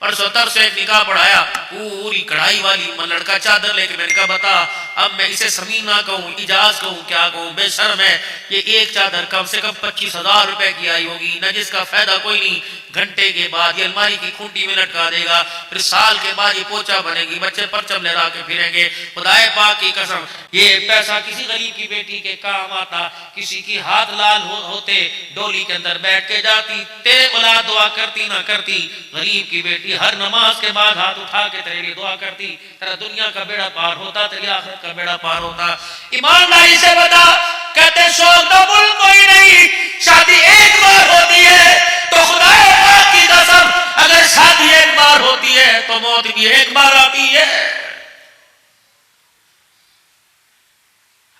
परसों से एक निकाह पढ़ाया, पूरी कढ़ाई वाली लड़का चादर लेके, मैंने कहा बता अब मैं इसे समीना कहूँ, इजाज कहूँ, क्या कहूँ, बेशर्म है। ये एक चादर कम से कम 25,000 रुपए की आई होगी, न जिसका फायदा कोई नहीं। घंटे के बाद ये अलमारी की खूंटी में लटका देगा, फिर साल के बाद ये पोछा बनेगी, बच्चे परचम लहरा के फिरेंगे। खुदाए पाक की कसम, ये पैसा किसी गरीब की बेटी के काम आता, किसी की हाथ लाल होते डोली के अंदर बैठ के जाती, तेरे औलाद दुआ करती ना करती। गरीब की बेटी हर नमाज के बाद हाथ उठा के तेरे लिए दुआ करती, तेरा दुनिया का बेड़ा पार होता, तेरी आखिरत का बेड़ा पार होता। ईमानदारी से बता, कहते शौक तो मुल्क कोई नहीं, शादी एक बार होती है तो खुदाए पाक की कसम, अगर शादी एक बार होती है तो मौत भी एक बार आती है।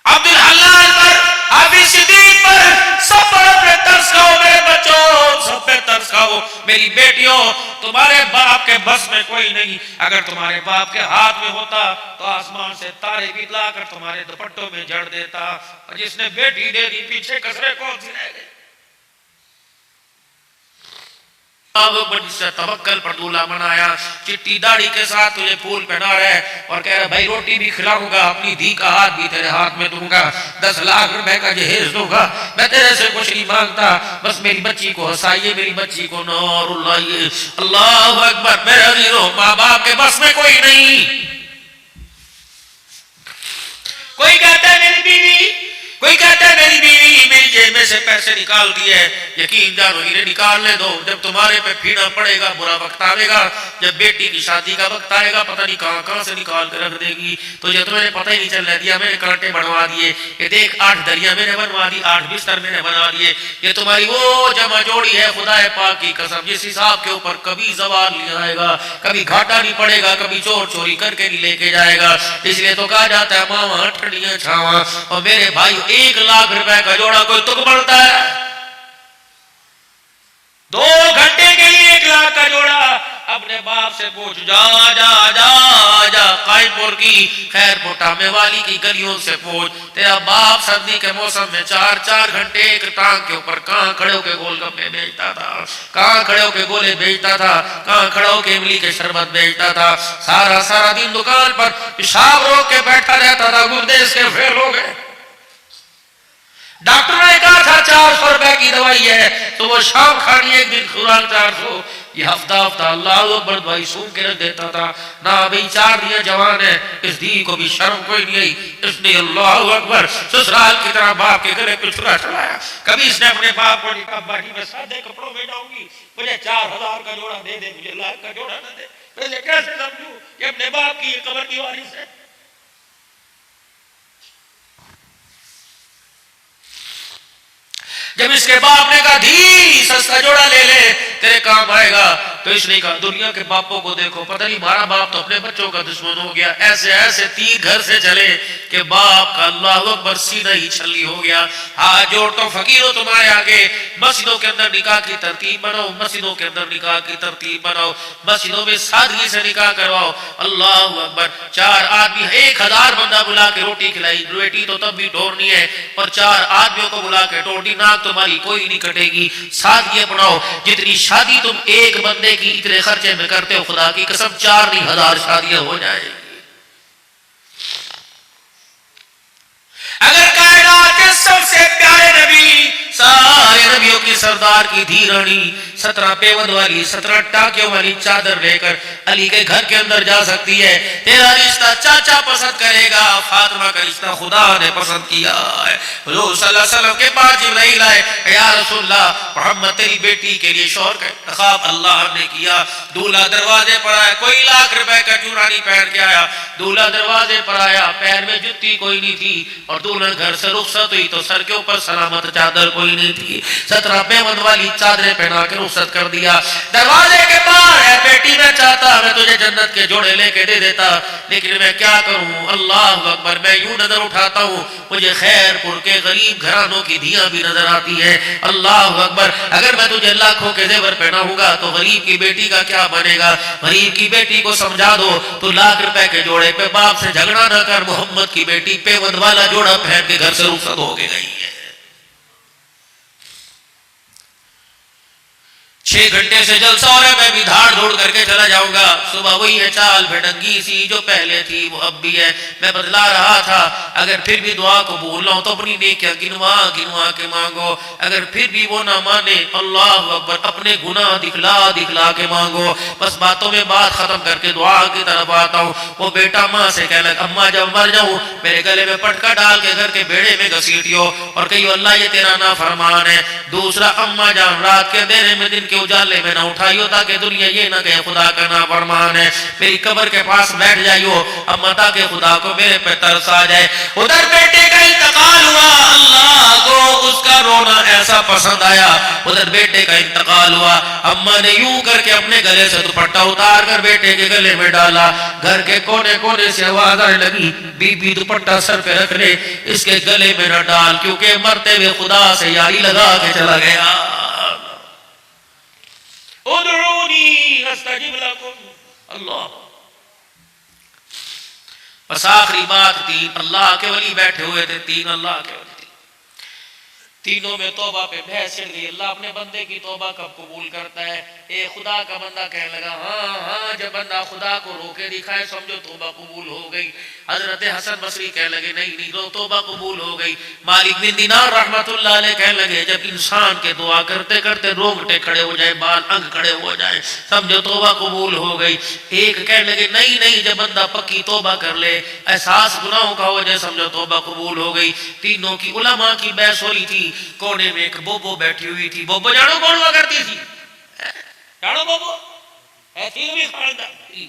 अब्दुल हल्लाल पर, हाफिज सिद्दीक पर सब पर अपने तरस खाओ मेरे बच्चों, सब पे तरस खाओ मेरी बेटियों। तुम्हारे बाप के बस में कोई नहीं, अगर तुम्हारे बाप के हाथ में होता तो आसमान से तारे भी लाकर तुम्हारे दुपट्टों में जड़ देता। और जिसने बेटी दे दी, पीछे कसरे कौन सी रह गई। तवक्कल पर दूल्हा बनाया, चिट्टी दाढ़ी के साथ तुझे फूल पहना रहा है और कह रहा भाई रोटी भी खिलाऊंगा, अपनी धी का हाथ भी तेरे हाथ में दूंगा, 10 लाख रुपए का जहेज दूंगा, मैं तेरे से कुछ नहीं मांगता, बस मेरी बच्ची को हंसाइए, मेरी बच्ची को नूर लाइए। अल्लाह अकबर। मेरे अजीजों, माँ बाप के बस में कोई नहीं। कोई कहता है मेरी बीवी, कोई कहता है मेरी बीवी मेरी जेब में से पैसे निकाल दिए, यकीन जानो इन्हें निकालने दो, जब तुम्हारे पे फीना पड़ेगा, बुरा वक्त आएगा, जब बेटी की शादी का वक्त आएगा, पता नहीं कहां कहां से निकाल कर रख देगी, तुझे तो मैंने पता ही नहीं चलने दिया, मैंने कांटे बनवा दिए, ये देख 8 दरिया मैंने बनवा दी, 8 बिस्तर मैंने बना दिए, ये तुम्हारी वो जमा जोड़ी है। खुदाए पाक की कसम, जिस हिसाब के ऊपर कभी जवाल नहीं आएगा, कभी घाटा नहीं पड़ेगा, कभी चोर चोरी करके नहीं लेके जाएगा। इसलिए तो कहा जाता है मावा ठंडियां छावा। और मेरे भाई 1 लाख रुपए का जोड़ा कोई तुक बढ़ता है? 2 घंटे के लिए 1 लाख का जोड़ा। अपने बाप से पूछ, जा जा जा जा कायपुर की खैर पोटामे वाली की गलियों से पूछ, तेरा बाप सर्दी के मौसम में 4-4 घंटे एक टांग के ऊपर कहां खड़े होके गोलगप्पे बेचता था, कहां खड़े होके गोले बेचता था, कहां खड़े होके इमली के शरबत बेचता था, सारा सारा दिन दुकान पर पेशाब रोक के बैठा रहता था, गुर्दे इसके फेल हो गए। डॉक्टर ने कहा था 400 रुपए की दवाई है तो वो शाम खानी, एक दिन खुराक 400, ये हफ्ता हफ्ता अल्लाह अकबर दवाई सूंघ के रख देता था। ना भाई 4 दिया जवान है, इस दी को भी शर्म कोई नहीं आई, इसने अल्लाह अकबर ससुराल की तरह बाप के गले पे छुरा चलाया। कभी इसने अपने बाप को कहा बाकी मैं सादे कपड़ों में जाऊंगी, मुझे 4000 का जोड़ा दे दे, मुझे लाख का जोड़ा न दे, मैं कैसे समझूं कि अपने बाप की कब्र की वारिस है। जब इसके बाप ने कहा धी सस्ता जोड़ा ले ले तेरे काम आएगा, तो इसने कहा दुनिया के बापों को देखो, पता नहीं हमारा बाप तो अपने बच्चों का दुश्मन हो गया, ऐसे ऐसे तीर घर से चले कि बाप का अल्लाह अकबर सीधा ही छली हो गया। हाथ जोड़ तो फकीरों तुम्हारे आगे, मस्जिदों के अंदर निकाह की तरतीब बनाओ, मस्जिदों के अंदर निकाह की तरतीब बनाओ, मस्जिदों में सादगी से निकाह करवाओ। अल्लाह अकबर। 4 आदमी 1000 बंदा बुला के रोटी खिलाई, बेटी तो तब भी ढोरनी है, और 4 आदमियों को बुला के टोटी नाक तुम्हारी कोई नहीं कटेगी। सादगी अपनाओ, जितनी शादी तुम एक बंदे की इतने खर्चे में करते हो, खुदा की कसम 4 नहीं 1000 शादियां हो जाएगी। अगर कायनात के सबसे प्यारे नबी, सारे नबियों की सरदार की धीरणी 17 पेवंद वाली 17 टाकियों वाली चादर लेकर अली के घर के अंदर जा सकती है, तेरा रिश्ता चाचा पसंद करेगा, फातिमा का रिश्ता खुदा ने पसंद किया है। हुजूर सल्लल्लाहु अलैहि वसल्लम के पास जिब्राइल आए, या रसूलल्लाह मोहम्मद तेरी बेटी के लिए शौहर का इंतखाब अल्लाह ने किया। दूल्हा दरवाजे पर आया, कोई लाख रुपए का चूड़ा नहीं पहन के आया, दूल्हा दरवाजे पर आया, पैर में जुत्ती कोई नहीं थी, और दुल्हन घर से रुखसत हुई तो सर के ऊपर सलामत चादर कोई नहीं थी। 17 पेवंद वाली चादरें पहना के रुखसत कर दिया। दरवाजे के बाहर है, बेटी मैं चाहता मैं तुझे जन्नत के जोड़े लेके दे देता, लेकिन मैं क्या करूं, अल्लाह अकबर। मैं यूं नजर उठाता हूं, मुझे खैरपुर के गरीब घरानों की धियां भी नजर आती है। अल्लाह अकबर। अगर मैं तुझे लाखों के जेवर पहनाऊंगा तो गरीब की बेटी का क्या बनेगा? गरीब की बेटी को समझा दो तो लाख रुपए के जोड़े पे बाप से झगड़ा न कर, मोहम्मद की बेटी पेवंद वाला जोड़ा पहन के घर से रुखसत हो गई है। 6 گھنٹے سے جلسہ ہو رہا ہے، میں بھی دھاڑ دھوڑ کر کے چلا جاؤں گا، صبح وہی ہے چال بھڑنگی سی جو پہلے تھی وہ اب بھی ہے، میں بدلا رہا تھا، اگر پھر بھی دعا کو بھول رہا ہوں تو اپنی نیکیاں گنوا گنوا کے مانگو، اگر پھر بھی وہ نہ مانے اللہ اکبر اپنے گناہ دکھلا دکھلا کے مانگو، بس باتوں میں بات ختم کر کے دعا کی طرف آتا ہوں۔ وہ بیٹا ماں سے کہنے لگا اماں جب مر جاؤں میرے گلے میں پٹکا ڈال کے گھر کے بیڑے میں گھسیٹیو اور کہیو اللہ یہ تیرا نافرمان ہے۔ دوسرا اماں جان رات کے اندھیرے میں دن کے اجالے میں نہ اٹھائیو تاکہ دنیا یہ نہ کہے خدا کا نافرمان ہے، میری قبر کے پاس بیٹھ جائیو اما تاکہ خدا کو میرے پہ ترس آ جائے۔ ادھر بیٹے کا انتقال ہوا، اللہ کو اس کا رونا ایسا پسند آیا، ادھر بیٹے کا انتقال ہوا، اماں نے یوں کر کے اپنے گلے سے دوپٹہ اتار کر بیٹے کے گلے میں ڈالا، گھر کے کونے کونے سے آواز آنے لگی بی بی دوپٹہ سر پہ رکھ لے، اس کے گلے میں نہ ڈال کیونکہ مرتے ہوئے خدا سے یاری لگا کے چلا گیا۔ ادعونی استجب لکم، اللہ۔ بس آخری بات تھی، اللہ کے ولی بیٹھے ہوئے تھے، 3 اللہ کے ولی تھے، تینوں میں توبہ پہ بحث چڑھ گئی، اللہ اپنے بندے کی توبہ کب قبول کرتا ہے؟ اے خدا کا بندہ کہنے لگا ہاں ہاں، جب بندہ خدا کو روکے دکھائے سمجھو توبہ قبول ہو گئی۔ حضرت حسن بصری کہنے لگے نہیں نہیں توبہ قبول ہو گئی۔ مالک بن دینار رحمت اللہ علیہ کہنے لگے جب انسان کے دعا کرتے کرتے رونگٹے کھڑے ہو جائے، بال انگ کھڑے ہو جائے سمجھو توبہ قبول ہو گئی۔ ایک کہنے لگے نہیں نہیں، جب بندہ پکی توبہ کر لے، احساس گناہوں کا ہو جائے سمجھو توبہ قبول ہو گئی۔ تینوں کی علماء کی بحث ہو رہی تھی، کونے میں ایک بوبو بیٹھی ہوئی تھی۔ بوبو جانو کون ہوا کرتی تھی؟ جانو بوبو ایسی بھی خاندان تھی۔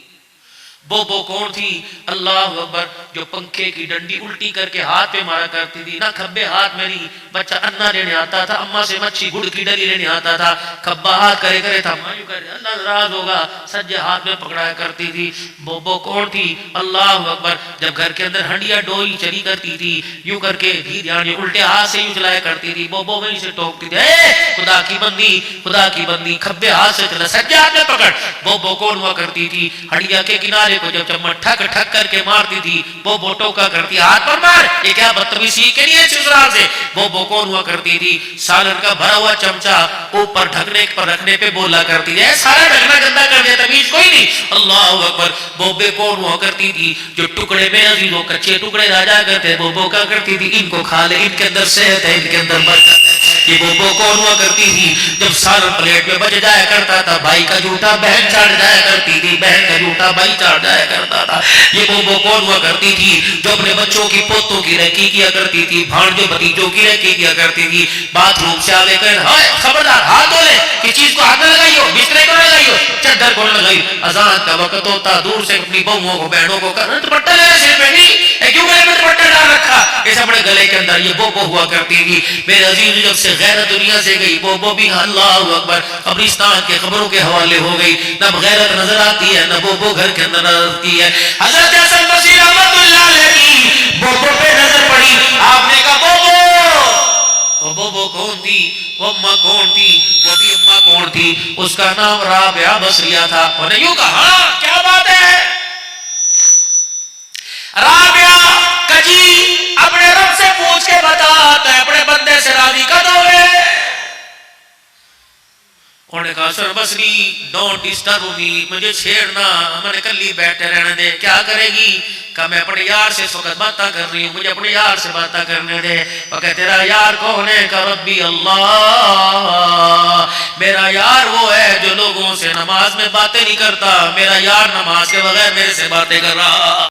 بوبو کون تھی؟ اللہ اکبر، جو پنکھے کی ڈنڈی الٹی کر کے ہاتھ پہ مارا کرتی تھی، نہ کھبے ہاتھ میں نہیں، بچہ انا لینے آتا تھا اما سے مچھی گڑ کی ڈلی لینے آتا تھا، کھبا ہاتھ کرے کرے تھا مایو کرے اللہ ناراض ہوگا سجے ہاتھ میں پکڑایا کرتی تھی۔ بوبو کون تھی؟ اللہ اکبر، جب گھر کے اندر ہنڈیا ڈوئی چلی کرتی تھی یوں کر کے یعنی الٹے ہاتھ سے یوں چلایا کرتی تھی، بوبو وہیں سے ٹوکتی تھی اے خدا کی بندی خدا کی بندی کھبے ہاتھ سے چلا سجے ہاتھ میں پکڑ۔ بوبو کون ہوا کرتی تھی؟ ہنڈیا کے کنارے کو جب چمٹ ٹھک ٹھک کر کے مارتی تھی بوبو ٹوکا کرتی ہاتھ پر مار، یہ کیا بدتمیزی کے لیے سسرال سے۔ بوبو کون ہوا کرتی تھی؟ سالن کا بھرا ہوا چمچہ اوپر ڈھکنے پر رکھنے پہ بولا کرتی تھی سارا ڈھکنا گندا کر دیا تمیز کوئی نہیں۔ اللہ اکبر، بوبے کون ہوا کرتی تھی؟ جو ٹکڑے میں عزیزوں کچے ٹکڑے رہ جا کرتے بوبو کا کرتی تھی ان کو کھا لے ان کے اندر صحت ہے ان کے اندر برکت ہے۔ یہ بوبو کون ہوا کرتی تھی؟ جب سالن پلیٹ میں بچ جایا کرتا تھا بھائی کا جھوٹا بہن چاٹ جایا کرتی تھی، بہن کا جھوٹا بھائی چاٹ جایا کرتا تھا۔ یہ بوبو کون ہوا کرتی تھی؟ جو اپنے بچوں کی پوتوں کی رہکی کیا کرتی تھی، بھانجوں بھتیجوں کی رہکی کیا کرتی تھی، باتھ روم سے آگے کر خبردار ہاتھ دھو لے، کس چیز کو ہاتھ نہ لگائیو، بسترے کو نہ لگائیو، چادر کو نہ لگائیو، اذان کا وقت ہوتا دور سے اپنی بہوؤں کو بہنوں کو دوپٹہ لے سر پہ نہیں کیوں گلے میں دوپٹہ ڈال رکھا، اس اپنے گلے کے اندر یہ بوبو ہوا کرتی تھی۔ میرے عزیز جب سے غیرت دنیا سے گئی بوبو بھی اللہ اکبر قبرستان کے قبروں کے حوالے ہو گئی، نہ غیرت نظر آتی ہے نہ بوبو گھر کے اندر نظر آتی ہے۔ حضرت حسن بصری رحمت اللہ علیہ کی بوبو پہ نظر پڑی، آپ نے کہا بوبو، وہ بوبو کون تھی؟ وہ اماں کون تھی؟ وہ بھی اماں کون تھی؟ اس کا نام رابعہ بصریہ تھا۔ انہوں نے یوں کہا ہاں کیا بات ہے؟ رابعہ کجی اپنے رب سے پوچھ کے بتاتا ہے اپنے بندے سے راضی کب ہوئے؟ انہوں نے کہا سر بصری ڈونٹ ڈسٹرب می، مجھے چھیڑنا، میں نے کلی بیٹھے رہنے دے۔ کیا کرے گی؟ کہا میں اپنے یار سے اس وقت باتاں کر رہی ہوں، مجھے اپنے یار سے باتاں کرنے دے۔ وہ کہا تیرا یار کون ہے؟ کہا ربی اللہ، میرا یار وہ ہے جو لوگوں سے نماز میں باتیں نہیں کرتا، میرا یار نماز کے بغیر میرے سے باتیں کر رہا۔